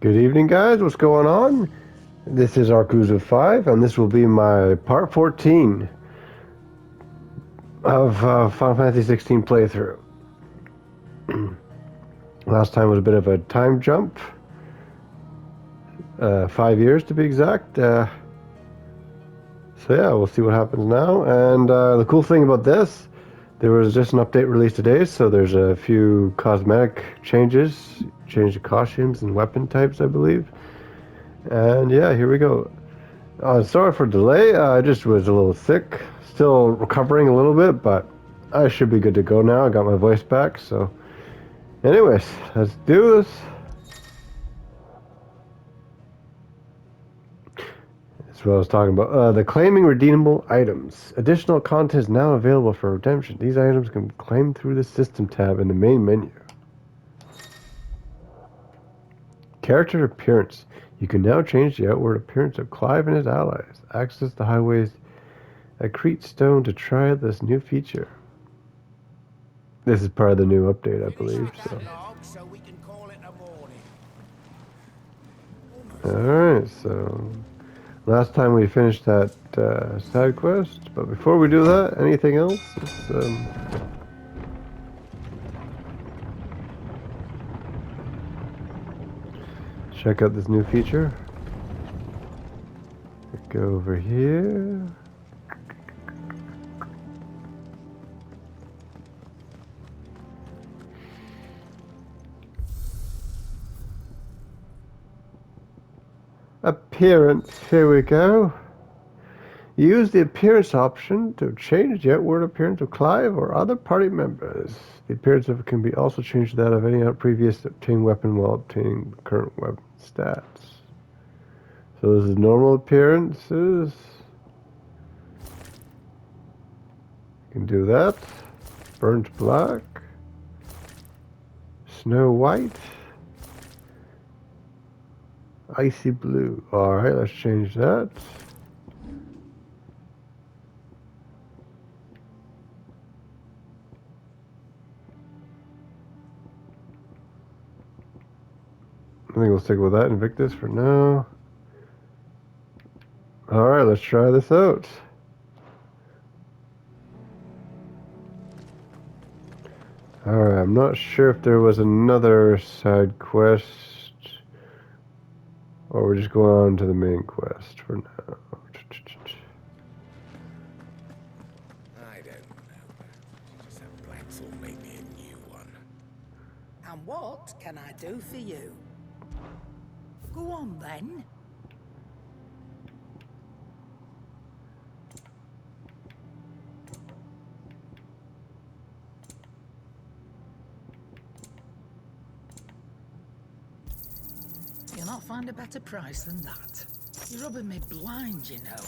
Good evening, guys. What's going on? This is Arkuza 5, and this will be my part 14 of Final Fantasy 16 playthrough. Last time was a bit of a time jump. 5 years to be exact. So yeah, we'll see what happens now. And the cool thing about this, there was just an update released today, so there's a few cosmetic changes. Change the costumes and weapon types, I believe. And yeah, here we go. Sorry for delay, I just was a little sick. Still recovering a little bit, but I should be good to go now. I got my voice back, so... Anyways, let's do this. That's what I was talking about. The claiming redeemable items. Additional content is now available for redemption. These items can be claimed through the system tab in the main menu. Character appearance. You can now change the outward appearance of Clive and his allies. Access the highways Accrete Stone to try this new feature. This is part of the new update, I believe. Alright, so last time we finished that side quest, but before we do that, anything else? Check out this new feature. Go over here. Appearance, here we go. Use the appearance option to change the outward appearance of Clive or other party members. The appearance of it can be also changed to that of any previous obtained weapon while obtaining the current weapon stats. So this is normal appearances. You can do that. Burnt black. Snow white. Icy blue. Alright, let's change that. I think we'll stick with that Invictus for now. Alright, let's try this out. Alright, I'm not sure if there was another side quest, or we're just going on to the main quest for now. I don't know. Some blacks will make me a new one. And what can I do for you? Go on then. You'll not find a better price than that. You're rubbing me blind, you know.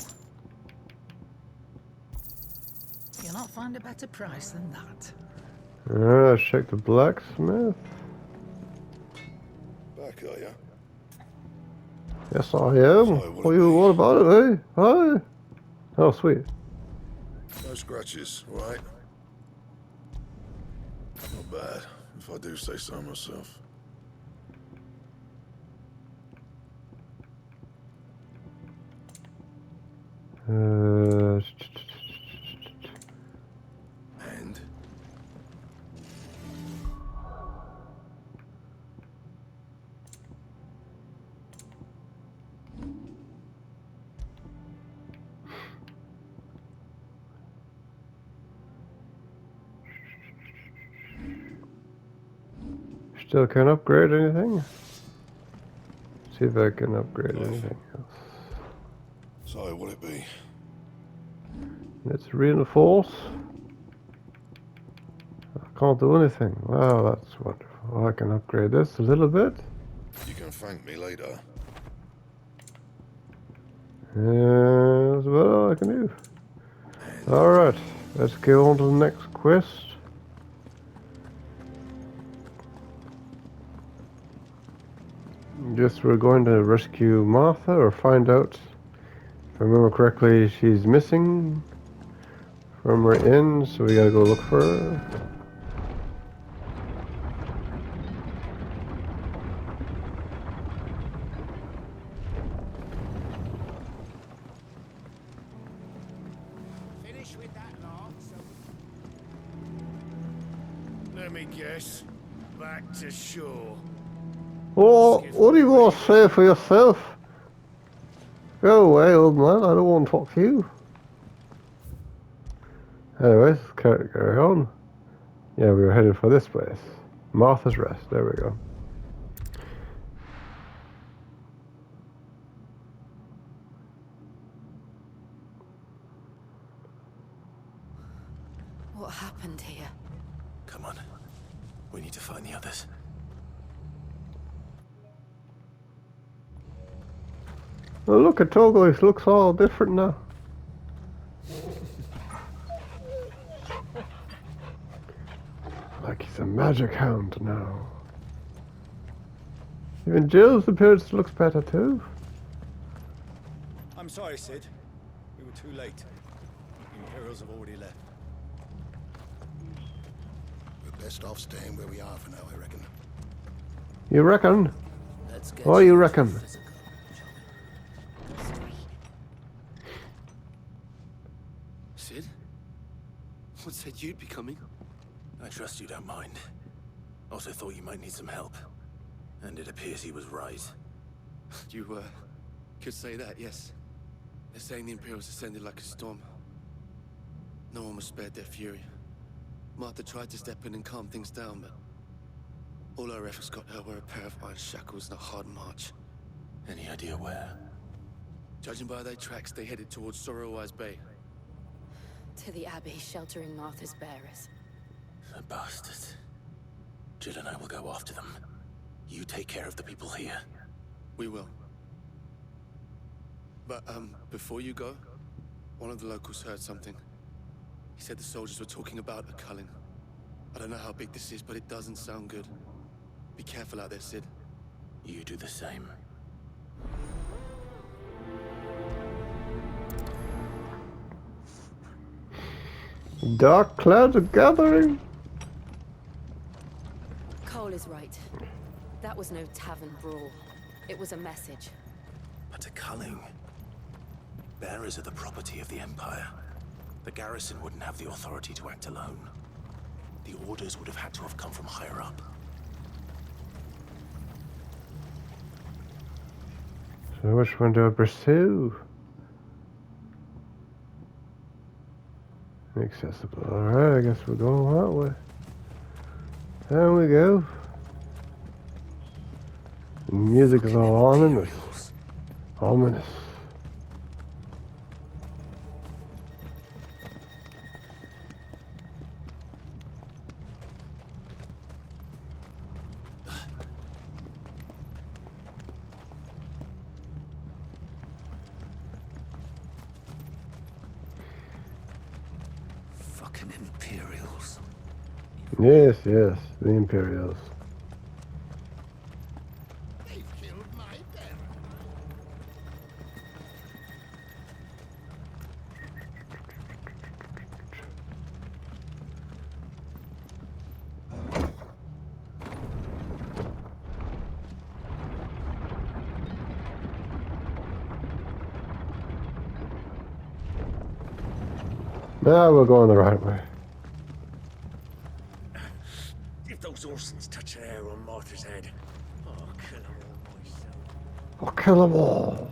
You'll not find a better price than that. Alright, let's check the blacksmith. Back, are ya? Yes, I am. What about it, eh? Hi. Oh, sweet. No scratches, right? Not bad, if I do say so myself. And still can't upgrade anything? See if I can upgrade anything else. So, what'll it be? It's reinforce. I can't do anything. Wow, that's wonderful. I can upgrade this a little bit. You can thank me later. That's about all I can do. Alright, let's go on to the next quest. Guess we're going to rescue Martha, or find out. If I remember correctly, she's missing from her inn, so we gotta go look for her. Let me guess. Back to shore. Oh, what do you want to say for yourself? Go away, old man. I don't want to talk to you. Anyways, carry on. Yeah, we were headed for this place. Martha's Rest. There we go. What happened here? Come on. We need to find the others. Oh, look at Togo. He looks all different now. Like he's a magic hound now. Even Jill's appearance looks better too. I'm sorry, Sid. We were too late. The Imperials have already left. We're best off staying where we are for now, I reckon. You reckon? Let's get What do you reckon? physical. Sid? What said you'd be coming? I trust you don't mind. Also thought you might need some help. And it appears he was right. You, could say that, yes. They're saying the Imperials descended like a storm. No one was spared their fury. Martha tried to step in and calm things down, but all her efforts got her were a pair of iron shackles and a hard march. Any idea where? Judging by their tracks, they headed towards Sorrowwise Bay. To the Abbey, sheltering Martha's bearers. The bastards. Jill and I will go after them. You take care of the people here. We will. But, before you go, one of the locals heard something. He said the soldiers were talking about a culling. I don't know how big this is, but it doesn't sound good. Be careful out there, Sid. You do the same. Dark clouds are gathering. Cole is right. That was no tavern brawl. It was a message. But a culling. Bearers are the property of the Empire. The garrison wouldn't have the authority to act alone. The orders would have had to have come from higher up. So which one do I pursue? Accessible. Alright, I guess we're going that way. There we go. The music is all ominous. Ominous. Fucking Imperials. Yes, yes, the Imperials. They've killed my bear. Now we're going the right way. If those Orsons touch an hair on Martha's head, I'll kill them all myself. I'll kill them all.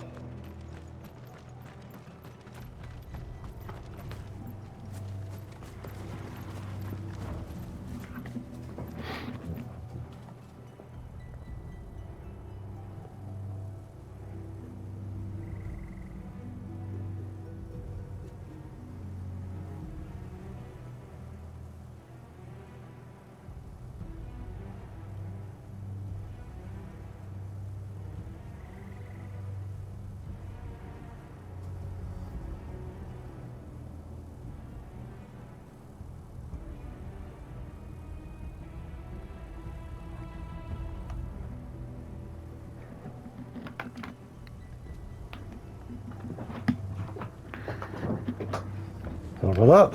Over that.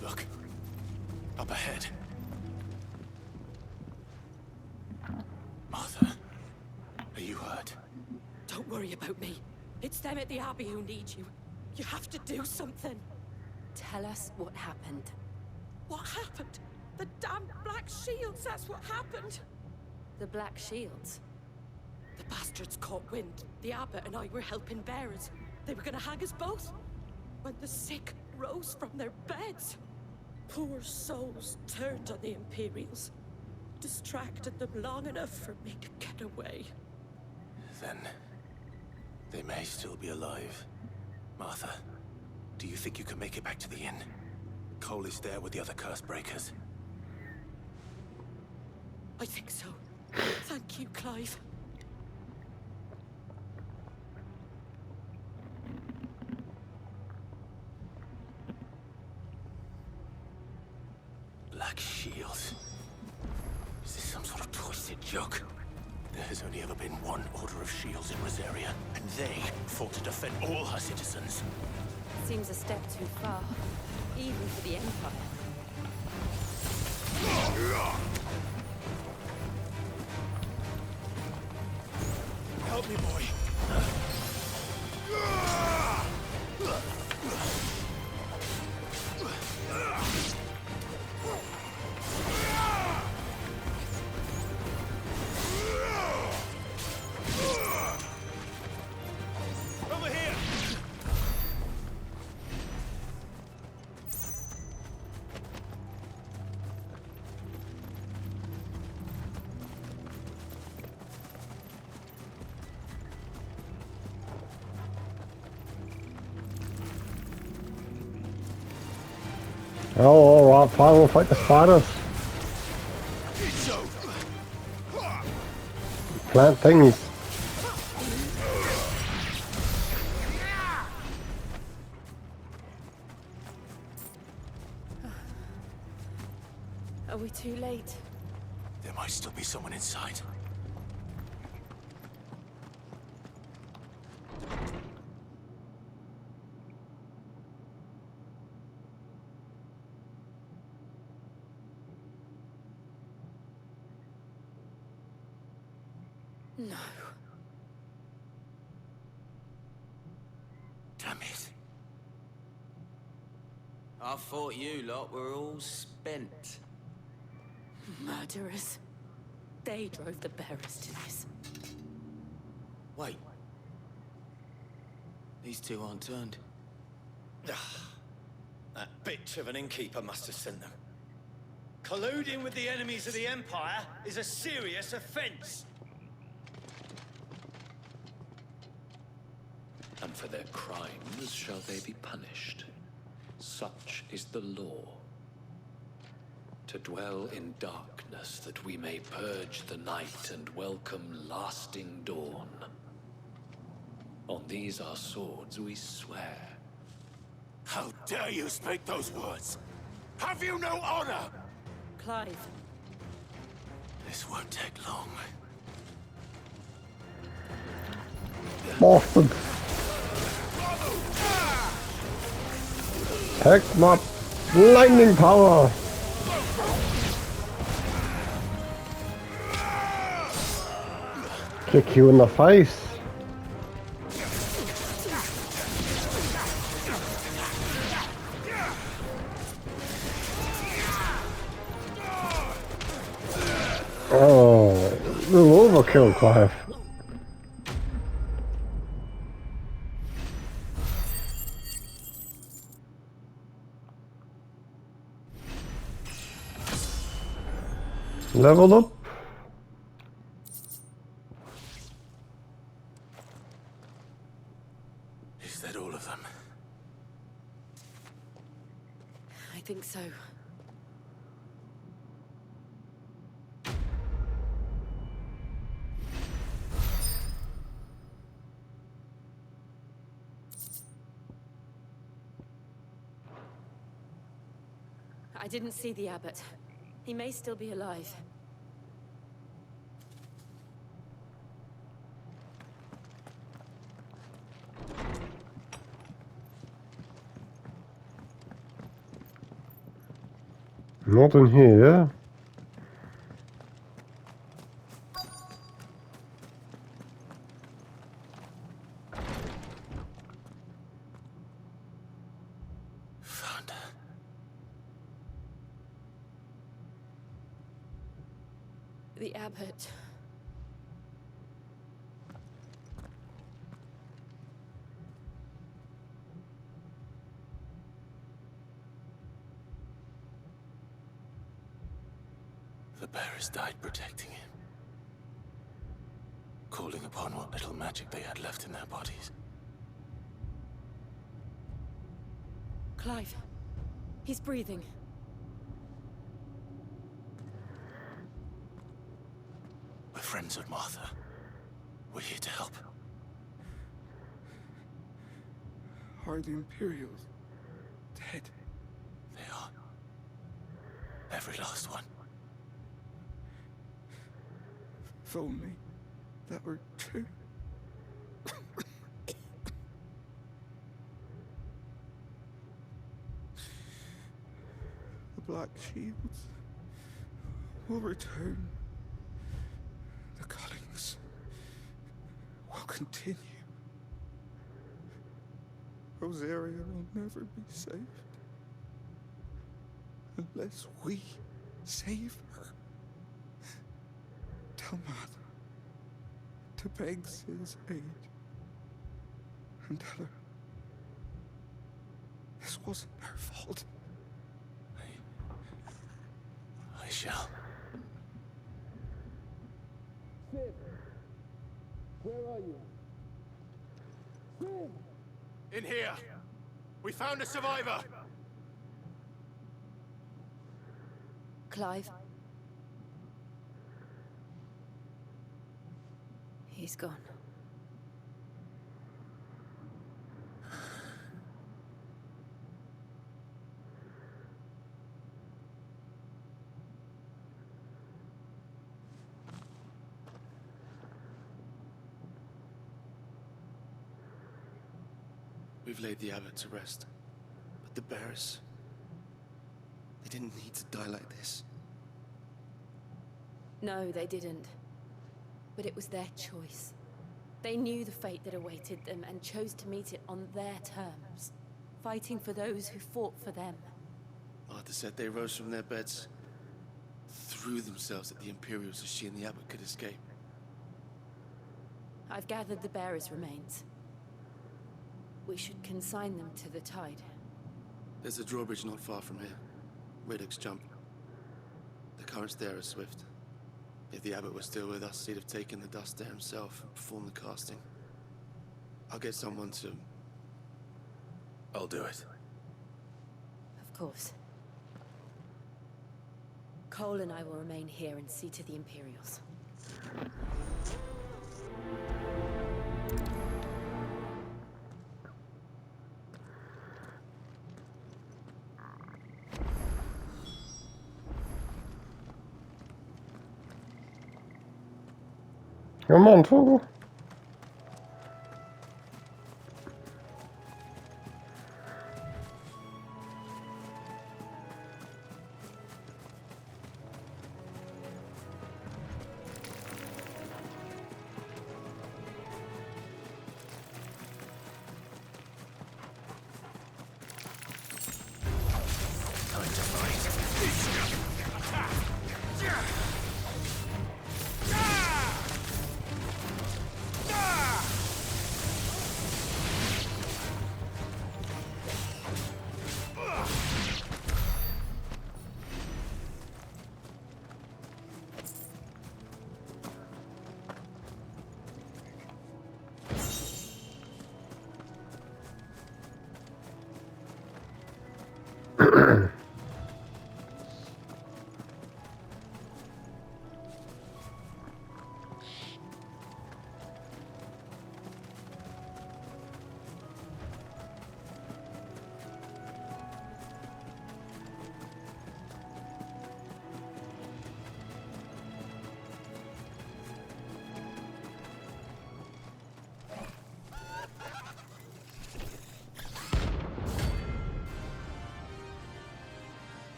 Look. Up ahead. Martha. Are you hurt? Don't worry about me. It's them at the Abbey who need you. You have to do something. Tell us what happened. What happened? The damn Black Shields, that's what happened. The Black Shields? The bastards caught wind. The abbot and I were helping bearers. They were gonna hang us both. When the sick rose from their beds. Poor souls turned on the Imperials. Distracted them long enough for me to get away. Then they may still be alive. Martha, do you think you can make it back to the inn? Cole is there with the other curse breakers. I think so. Thank you, Clive. Black Shields. Is this some sort of twisted joke? There has only ever been one Order of Shields in Rosaria, and they fought to defend all her citizens. Seems a step too far, even for the Empire. Help me, boy. Over here! Oh, alright, fine, we'll fight the spiders. Plant thingies. Are we too late? There might still be someone inside. No. Damn it. I thought you lot were all spent. Murderers. They drove the bearers to this. Wait. These two aren't turned. That bitch of an innkeeper must have sent them. Colluding with the enemies of the Empire is a serious offense. And for their crimes shall they be punished. Such is the law. To dwell in darkness that we may purge the night and welcome lasting dawn. On these our swords we swear. How dare you speak those words? Have you no honor? Clive. This won't take long. Boston. Take my lightning power. Kick you in the face. Oh, little overkill, Clive. Leveled up. Is that all of them? I think so. I didn't see the abbot. He may still be alive. Not in here. The abbot. The bearers died protecting him, calling upon what little magic they had left in their bodies. Clive. He's breathing. We're friends of Martha. We're here to help. Are the Imperials dead? They are. Every last one. If only that were true. The Black Shields will return. The cullings will continue. Rosaria will never be saved unless we save her. Tell Mother to beg Sid's aid and tell her this wasn't her fault. I shall. Sid, where are you? Sid! In here! We found a survivor! Clive. He's gone. We've laid the abbot to rest, but the bearers, they didn't need to die like this. No, they didn't. But it was their choice. They knew the fate that awaited them and chose to meet it on their terms, fighting for those who fought for them. Martha said they rose from their beds, threw themselves at the Imperials so she and the abbot could escape. I've gathered the bearers' remains. We should consign them to the tide. There's a drawbridge not far from here. Riddick's jump. The currents there are swift. If the abbot was still with us, he'd have taken the dust there himself and performed the casting. I'll get someone to... I'll do it. Of course. Cole and I will remain here and see to the Imperials. Come on, Chocobo. Time to fight.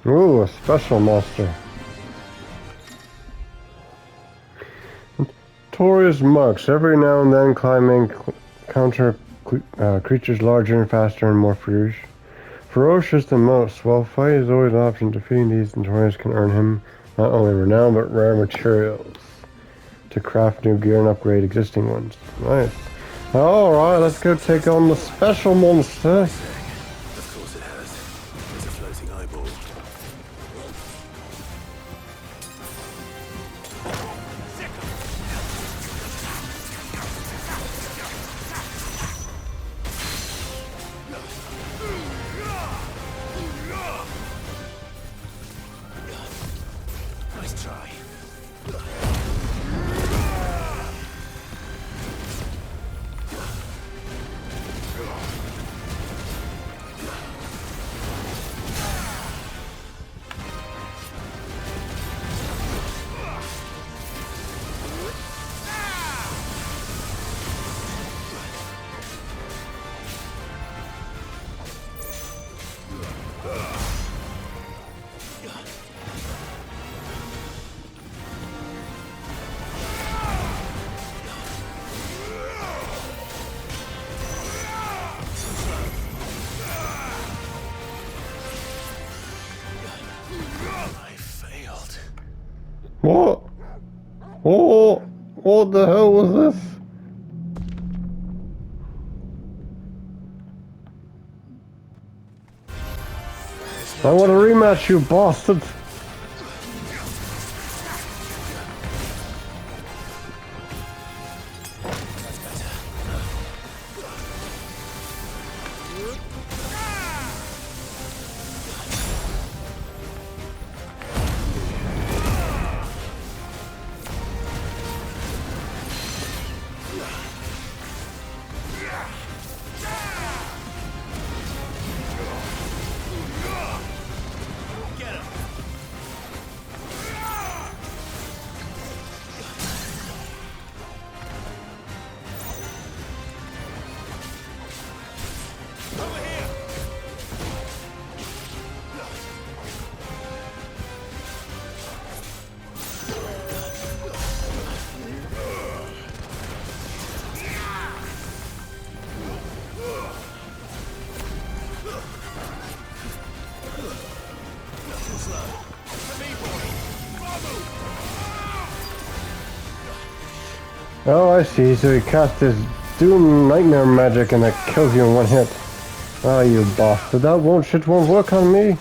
Ooh, a special monster. Notorious mucks. Every now and then climbing counter creatures larger and faster and more ferocious than most. While fight is always an option, defeating these notorious can earn him Not only renowned, but rare materials to craft new gear and upgrade existing ones. Nice. Alright, let's go take on the special monster. Of course it has. It's a floating eyeball. Nice try. I failed. What? Oh, what the hell was this? I want a rematch, you bastard! Oh, I see. So he cast his Doom Nightmare magic and it kills you in one hit. Ah, you bastard. That shit won't work on me.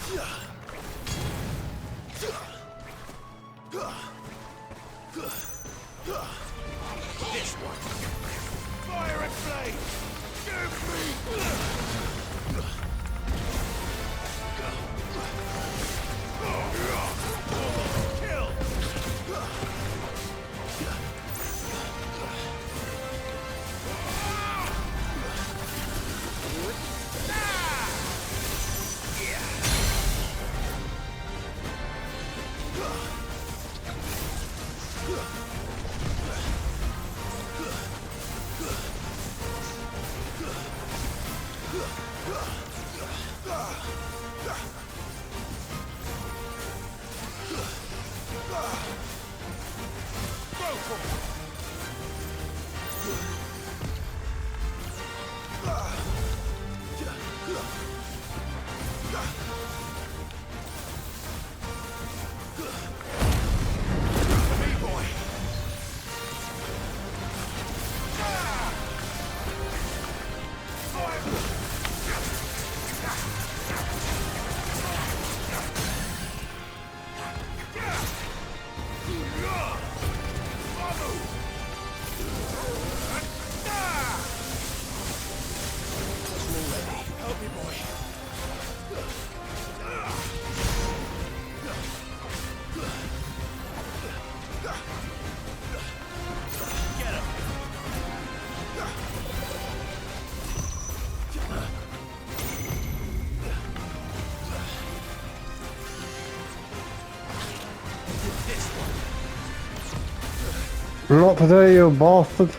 Not today, you bastard.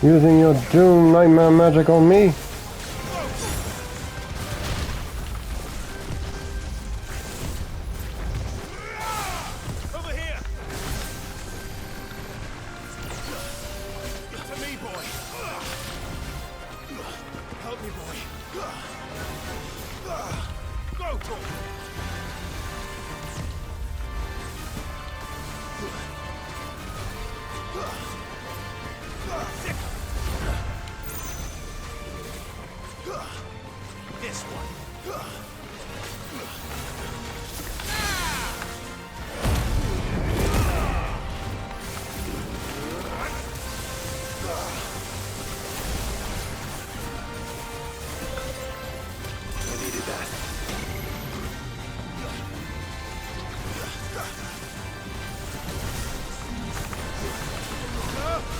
Using your Doom Nightmare magic on me. Over here! To me, boy! Help me, boy! Go, boy!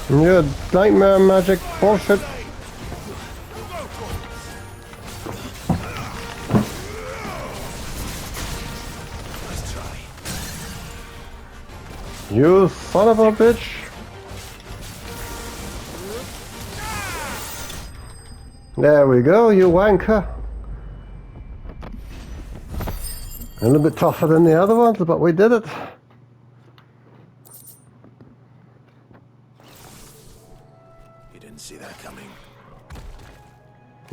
Yeah, nightmare magic bullshit. You son of a bitch. There we go, you wanker. A little bit tougher than the other ones, but we did it. You didn't see that coming.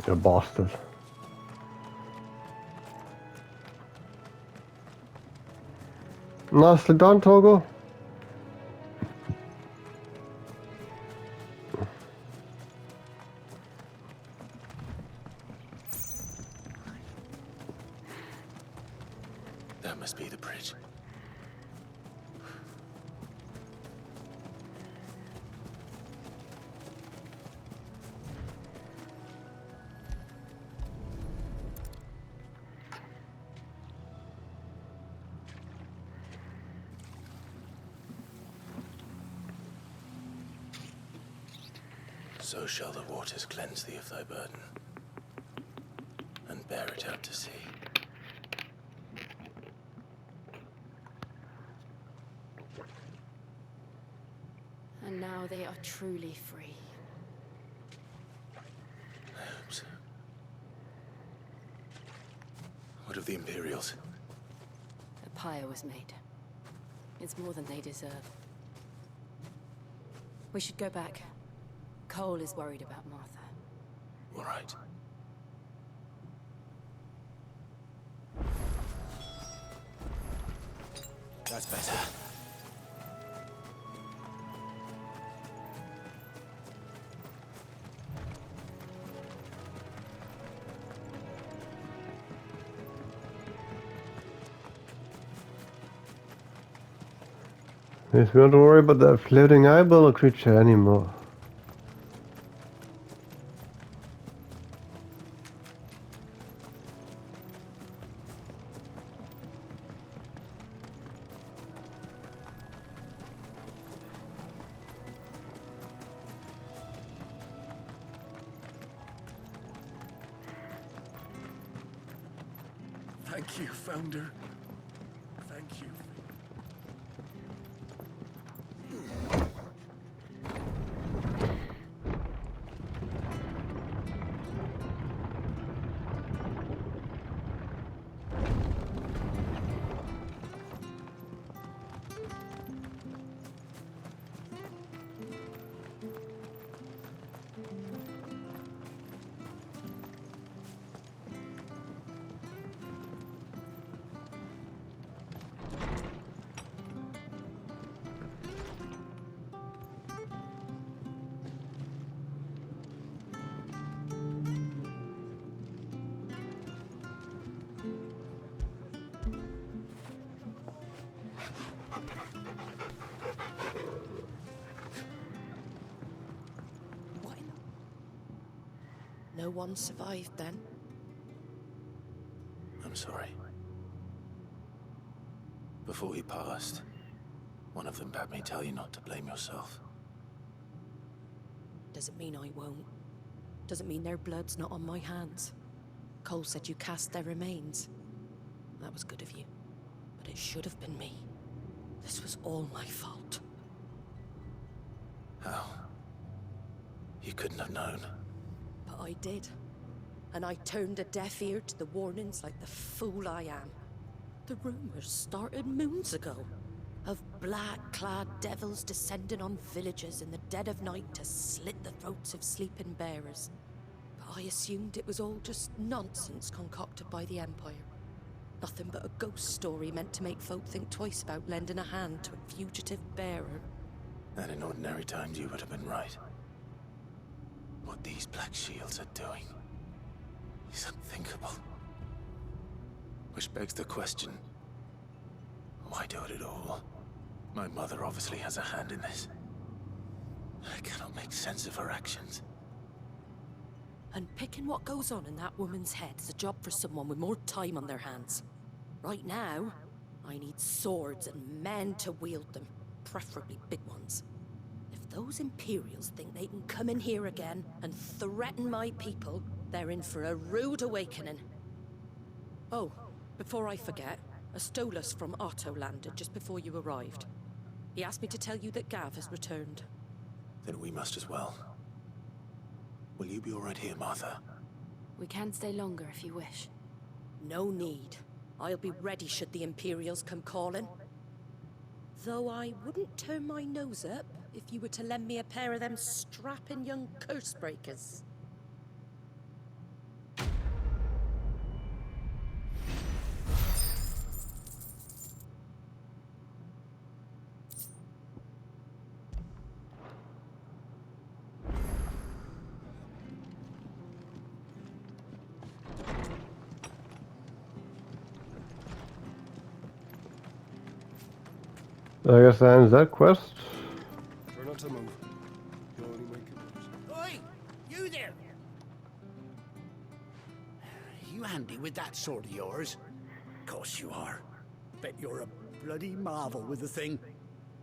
You bastard. Nicely done, Togo. That must be the bridge. So shall the waters cleanse thee of thy burden, and bear it out to sea. And now they are truly free. I hope so. What of the Imperials? A pyre was made. It's more than they deserve. We should go back. Cole is worried about Martha. All right. That's better. Yes, we don't worry about that floating eyeball creature anymore. Thank you, Founder. Thank you. No one survived then? I'm sorry. Before he passed, one of them bade me tell you not to blame yourself. Doesn't mean I won't. Doesn't mean their blood's not on my hands. Cole said you cast their remains. That was good of you. But it should have been me. This was all my fault. How? You couldn't have known. But I did. And I turned a deaf ear to the warnings like the fool I am. The rumors started moons ago. Of black-clad devils descending on villages in the dead of night to slit the throats of sleeping bearers. But I assumed it was all just nonsense concocted by the Empire. Nothing but a ghost story meant to make folk think twice about lending a hand to a fugitive bearer. And in ordinary times you would have been right. What these Black Shields are doing is unthinkable. Which begs the question, why do it at all? My mother obviously has a hand in this. I cannot make sense of her actions. And picking what goes on in that woman's head is a job for someone with more time on their hands. Right now, I need swords and men to wield them, preferably big ones. If those Imperials think they can come in here again and threaten my people, they're in for a rude awakening. Oh, before I forget, a Stolas from Otto landed just before you arrived. He asked me to tell you that Gav has returned. Then we must as well. Will you be all right here, Martha? We can stay longer if you wish. No need. I'll be ready should the Imperials come calling. Though I wouldn't turn my nose up if you were to lend me a pair of them strapping young curse breakers. I guess that ends that quest. Try not to move. You'll only make it worse. Oi! You there! You handy with that sword of yours? Course you are. Bet you're a bloody marvel with the thing.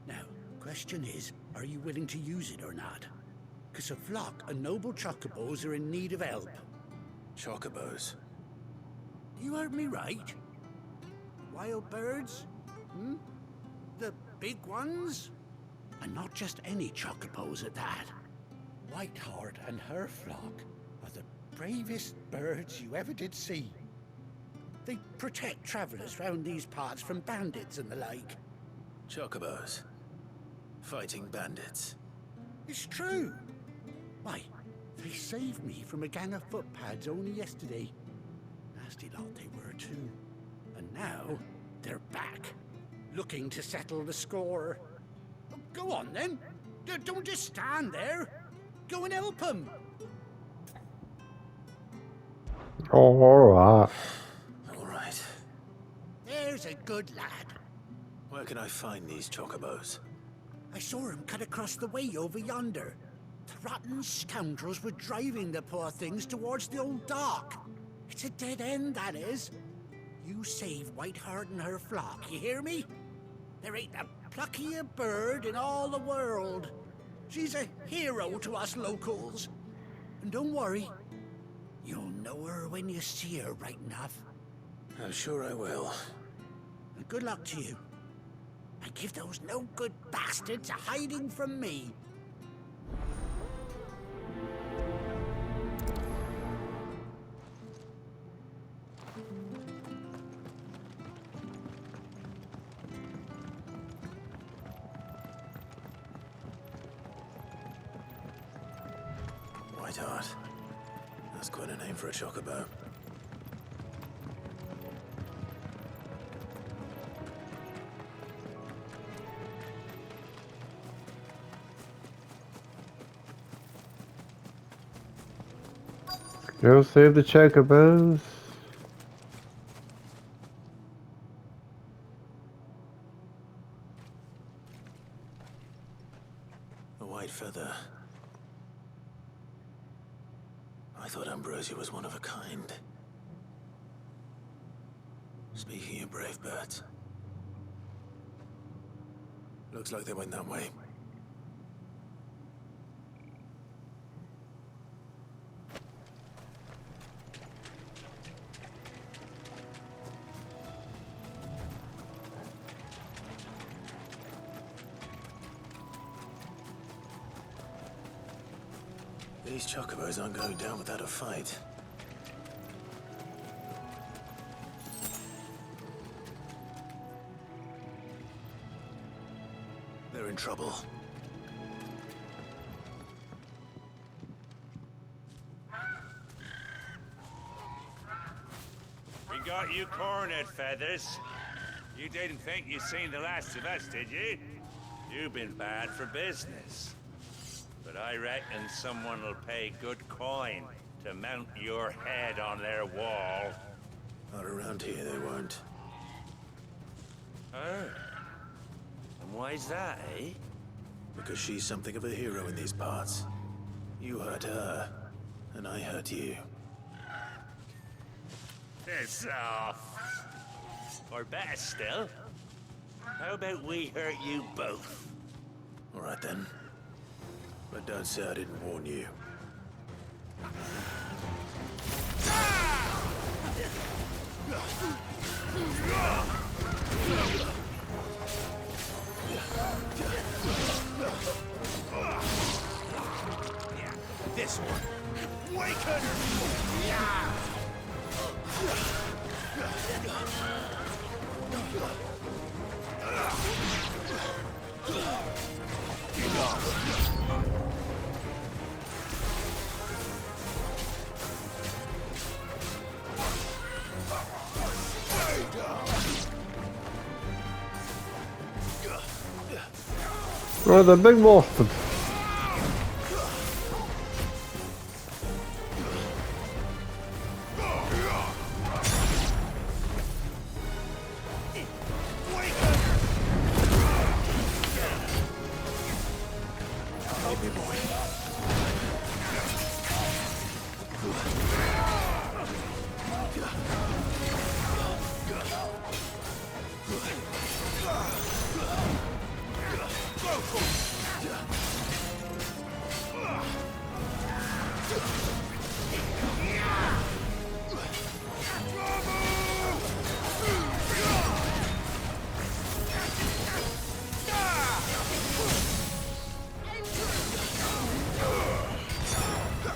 Now, question is, are you willing to use it or not? 'Cause a flock of noble chocobos are in need of help. Chocobos? You heard me right. Wild birds? Hmm? The big ones? And not just any chocobos at that. Whiteheart and her flock are the bravest birds you ever did see. They protect travelers round these parts from bandits and the like. Chocobos? Fighting bandits? It's true. Why, they saved me from a gang of footpads only yesterday. Nasty lot they were too. And now, they're back. Looking to settle the score. Oh, go on then. Don't just stand there. Go and help them. Alright. Alright. There's a good lad. Where can I find these chocobos? I saw him cut across the way over yonder. The rotten scoundrels were driving the poor things towards the old dock. It's a dead end, that is. You save Whiteheart and her flock, you hear me? There ain't a pluckier bird in all the world. She's a hero to us locals. And don't worry, you'll know her when you see her right enough. I'm sure I will. And good luck to you. And give those no-good bastards a hiding from me. Whiteheart. That's quite a name for a chocobo. Go save the chocobos. A white feather. I thought Ambrosia was one of a kind. Speaking of brave birds. Looks like they went that way. These chocobos aren't going down without a fight. They're in trouble. We got you cornered, Feathers. You didn't think you'd seen the last of us, did you? You've been bad for business. But I reckon someone will pay good coin to mount your head on their wall. Not around here, they won't. Oh. And why's that, eh? Because she's something of a hero in these parts. You hurt her, and I hurt you. Piss off. Or better still, how about we hurt you both? All right then. But don't say I didn't warn you. This one. Waken! Oh, the big bastard.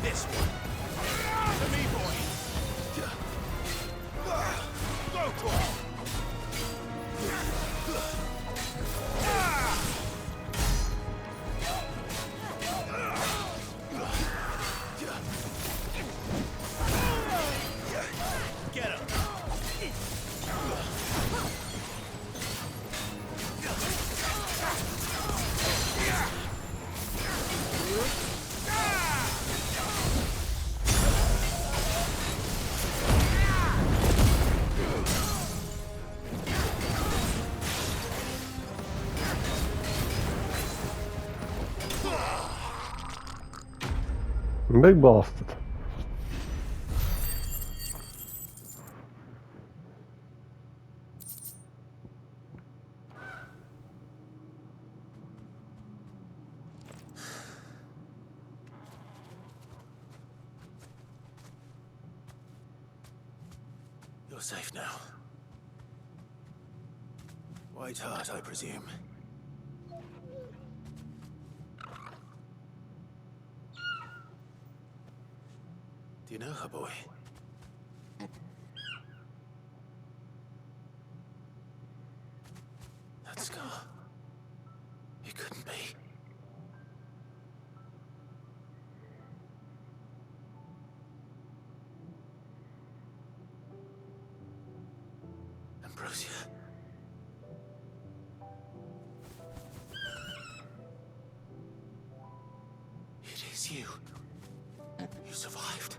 This one. To me, boy. Go for it. Get him. Big bastard. You're safe now. White Hart, I presume. Do you know her, boy? That scar. It couldn't be. Ambrosia. It is you. You survived.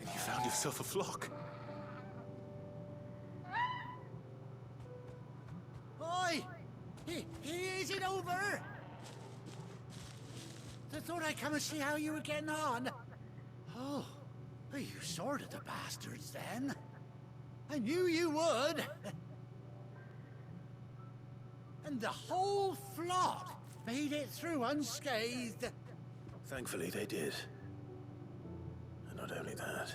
And you found yourself a flock. Oi! Is it over? I thought I'd come and see how you were getting on. Oh, you sorted the bastards then. I knew you would. And the whole flock made it through unscathed. Thankfully, they did. And not only that.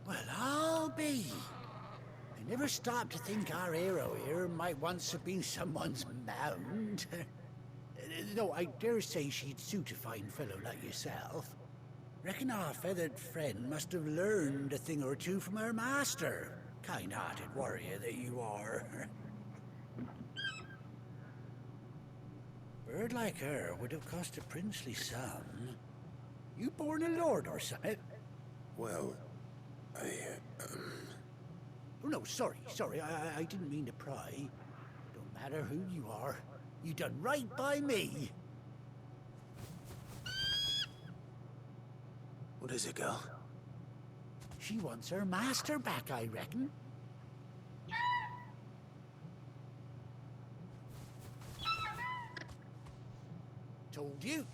Well, I'll be. I never stopped to think our hero here might once have been someone's mount. Though I dare say she'd suit a fine fellow like yourself. Reckon our feathered friend must have learned a thing or two from her master. Kind-hearted warrior that you are. Bird like her would have cost a princely sum. You born a lord or something? Well, Oh, no, sorry. I didn't mean to pry. Don't matter who you are. You done right by me. What is it, girl? She wants her master back, I reckon. Told you.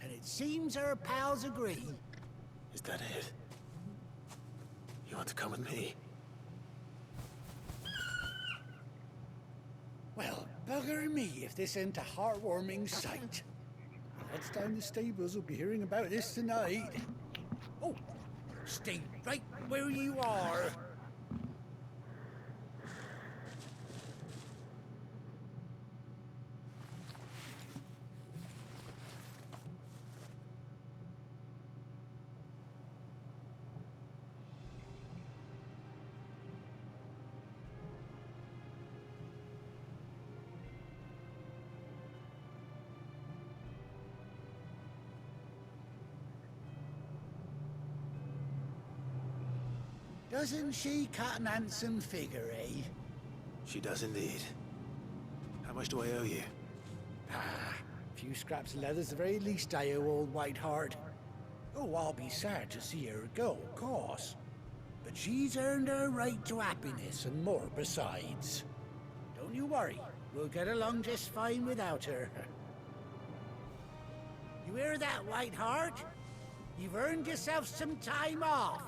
And it seems our pals agree. Is that it? You want to come with me? Well, bugger me if this ain't a heartwarming sight. Lads down the stables will be hearing about this tonight. Oh, stay right where you are. Doesn't she cut an handsome figure, eh? She does indeed. How much do I owe you? Ah, a few scraps of leather's the very least I owe old Whiteheart. Oh, I'll be sad to see her go, of course. But she's earned her right to happiness and more besides. Don't you worry, we'll get along just fine without her. You hear that, Whiteheart? You've earned yourself some time off.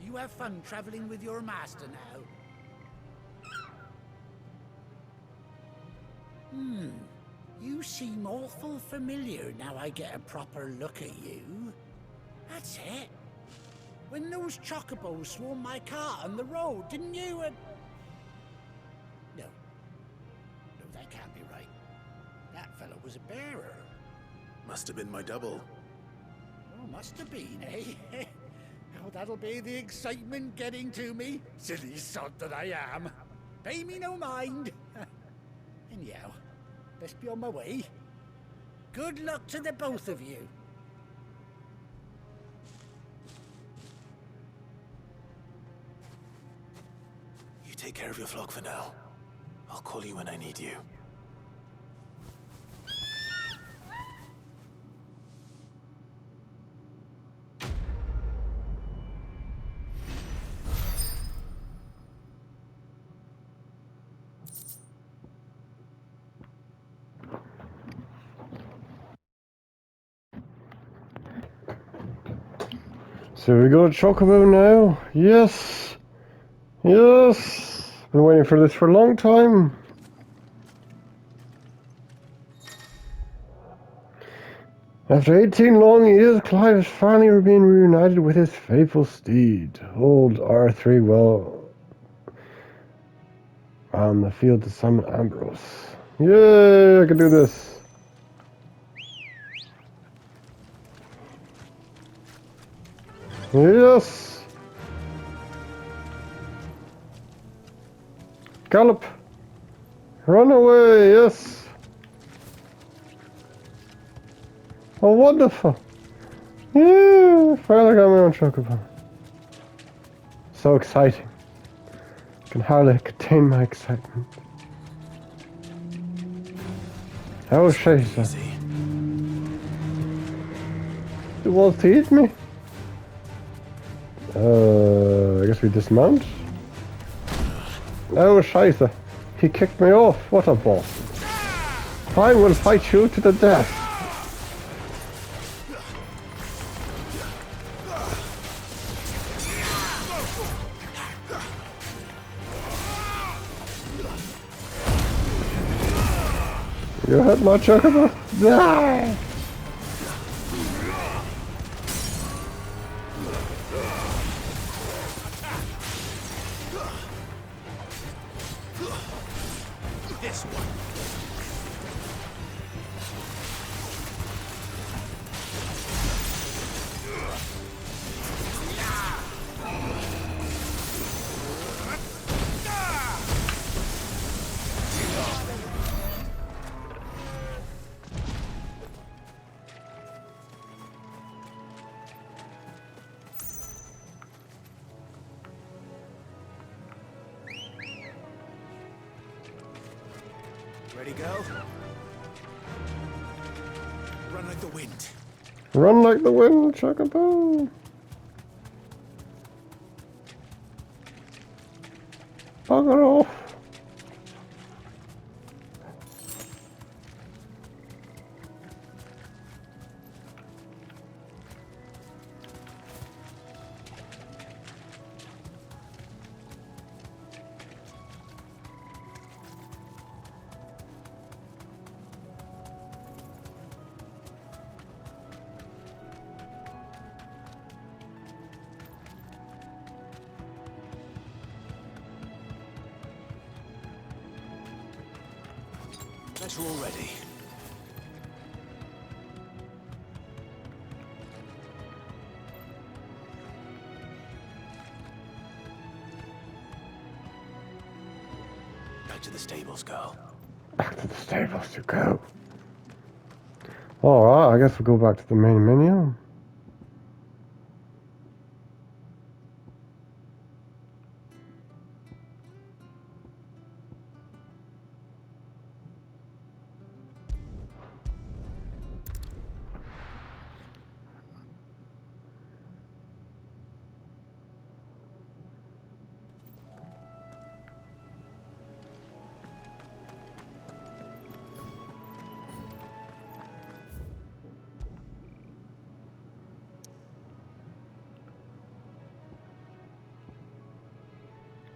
You have fun traveling with your master now. You seem awful familiar now I get a proper look at you. That's it. When those chocobos swarmed my cart on the road, didn't you? No, that can't be right. That fellow was a bearer. Must have been my double. Oh, must have been, eh? Oh, that'll be the excitement getting to me. Silly sod that I am. Pay me no mind. Anyhow, best be on my way. Good luck to the both of you. You take care of your flock for now. I'll call you when I need you. So we got a Chocobo now. Yes. Yes. Been waiting for this for a long time. After 18 long years, Clive is finally being reunited with his faithful steed, old R3 well on the field to summon Ambrose. Yay, I can do this. Yes! Gallop! Run away, yes! Oh, wonderful! Yeah, finally got my own Chocobo. So exciting. I can hardly contain my excitement. Oh, scheiße. You want to eat me? I guess we dismount. Oh, scheiße. He kicked me off. What a boss. I will fight you to the death. You hit my Chocobo? Die! This one. Ready, go? Run like the wind. Run like the wind, Chocobo. Bugger off. better already. Back to the stables, girl. Back to the stables you go. Alright, I guess we'll go back to the main menu.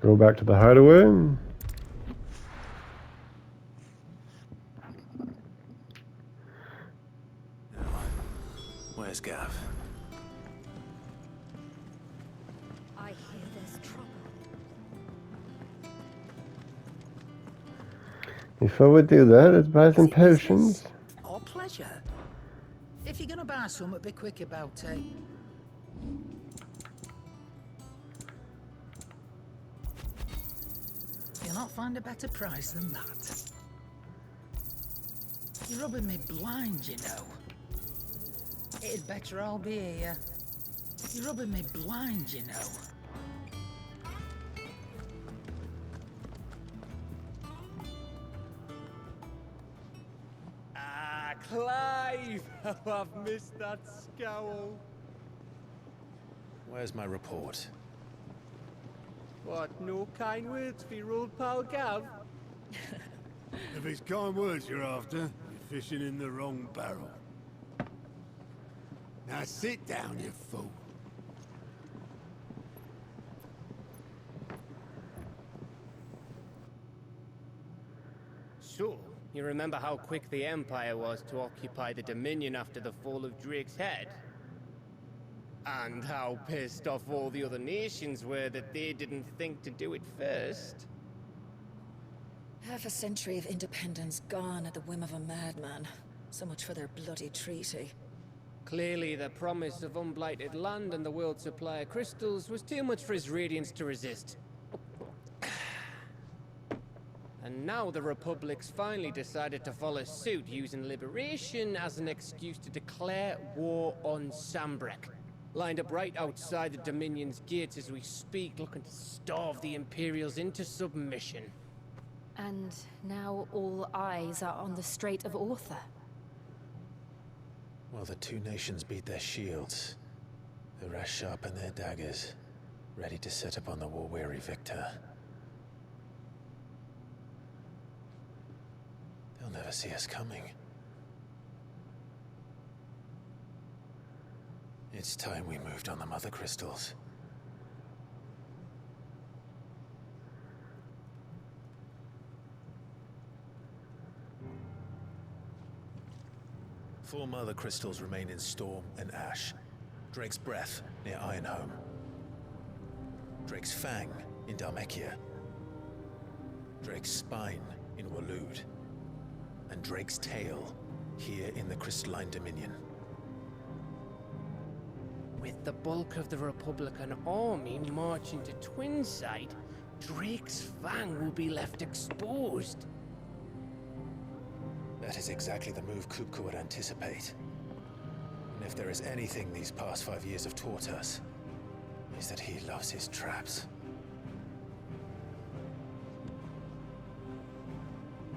Go back to the hideaway. Where's Gav? I hear there's trouble. Before we do that, let's buy some potions. Or pleasure. If you're gonna buy something, be quick about it. You'll not find a better price than that. You're rubbing me blind, you know. It'd better all be here. You're rubbing me blind, you know. Ah, Clive! How I've missed that scowl. Where's my report? What, no kind words for your old pal Gav? If it's kind words you're after, you're fishing in the wrong barrel. Now sit down, you fool. So, you remember how quick the Empire was to occupy the Dominion after the fall of Drake's head? And how pissed off all the other nations were that they didn't think to do it first? Half a century of independence gone at the whim of a madman. So much for their bloody treaty. Clearly, the promise of unblighted land and the world's supply of crystals was too much for his radiance to resist. And now the Republic's finally decided to follow suit, using liberation as an excuse to declare war on Sambrek. Lined up right outside the Dominion's gates as we speak, looking to starve the Imperials into submission. And now all eyes are on the Strait of Author. While the two nations beat their shields, the rest sharpen their daggers, ready to set upon the war-weary victor. They'll never see us coming. It's time we moved on the Mother Crystals. Four Mother Crystals remain in Storm and Ash. Drake's Breath near Ironhome. Drake's Fang in Dhalmekia. Drake's Spine in Waloed. And Drake's Tail here in the Crystalline Dominion. With the bulk of the Republican army marching to Twinside, Drake's Fang will be left exposed. That is exactly the move Kupka would anticipate. And if there is anything these past 5 years have taught us, is that he loves his traps.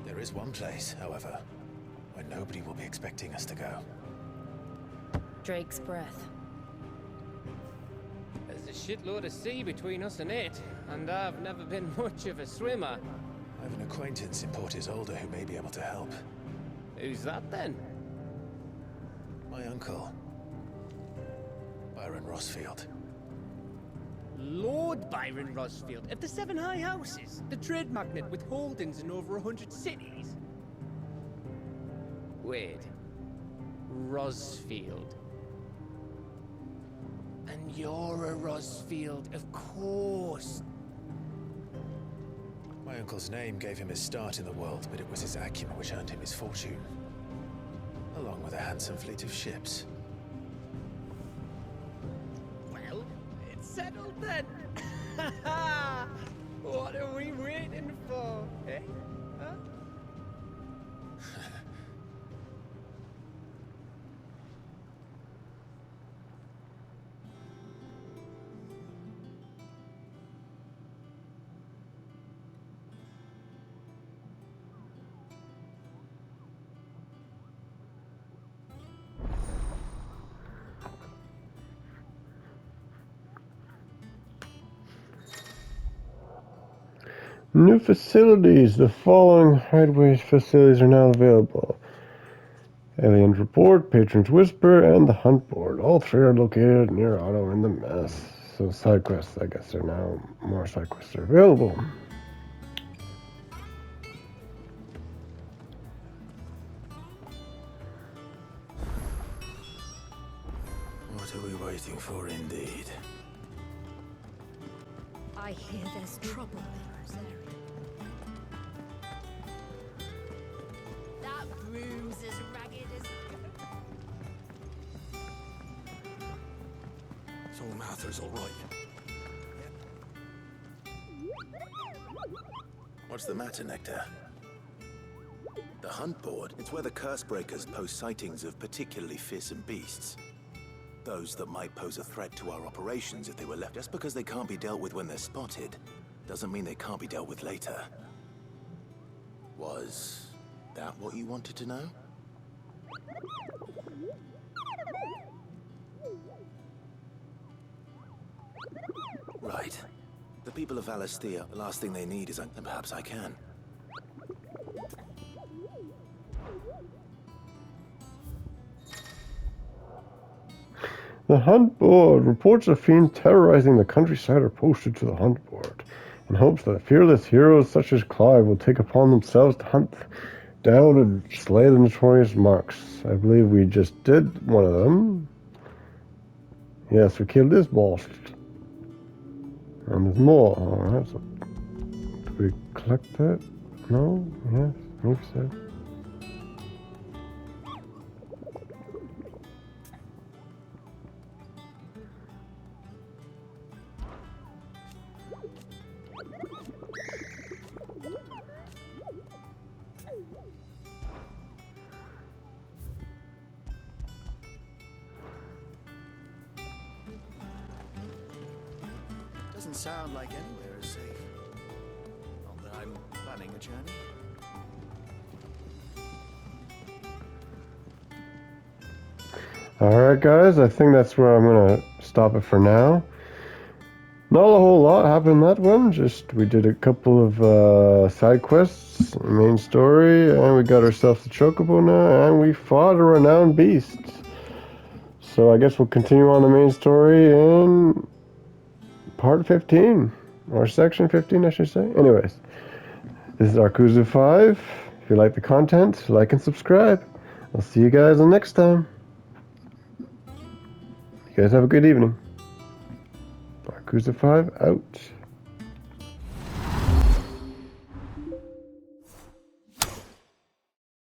There is one place, however, where nobody will be expecting us to go. Drake's Breath. There's a shitload of sea between us and it, and I've never been much of a swimmer. I have an acquaintance in Port Isolde who may be able to help. Who's that then? My uncle, Byron Rossfield. Lord Byron Rossfield of the Seven High Houses, the trade magnate with holdings in over 100 cities. Wait, Rossfield. And you're a Rossfield, of course. My uncle's name gave him his start in the world, but it was his acumen which earned him his fortune, along with a handsome fleet of ships. Well, it's settled then. What are we waiting for, eh? Huh? New facilities. The following Hideaway facilities are now available. Aliens Report, Patrons Whisper, and the Hunt Board. All three are located near Otto in the Mess. So side quests, I guess, are now more side quests are available. What are we waiting for, indeed? I hear there's trouble in this area. That broom's as ragged as... So Mather's all right. What's the matter, Nectar? The Hunt Board? It's where the Cursebreakers post sightings of particularly fearsome beasts. Those that might pose a threat to our operations if they were left. Just because they can't be dealt with when they're spotted, doesn't mean they can't be dealt with later. Was that what you wanted to know? Right. The people of Alastia, the last thing they need is... and perhaps I can. The Hunt Board. Reports of fiends terrorizing the countryside are posted to the Hunt Board in hopes that fearless heroes such as Clive will take upon themselves to hunt down and slay the notorious marks. I believe we just did one of them. Yes, we killed this boss. And there's more. Alright, so did we collect that? No? Yes, I think so. Doesn't sound like anywhere is safe. Not that I'm planning a journey. Alright guys, I think that's where I'm going to stop it for now. Not a whole lot happened in that one, just we did a couple of side quests, main story, and we got ourselves the Chocobo now, and we fought a renowned beast. So I guess we'll continue on the main story in part 15, or section 15 I should say. Anyways, this is Arkuzu 5. If you like the content, like and subscribe. I'll see you guys the next time. You guys have a good evening. Arkuzu 5 out.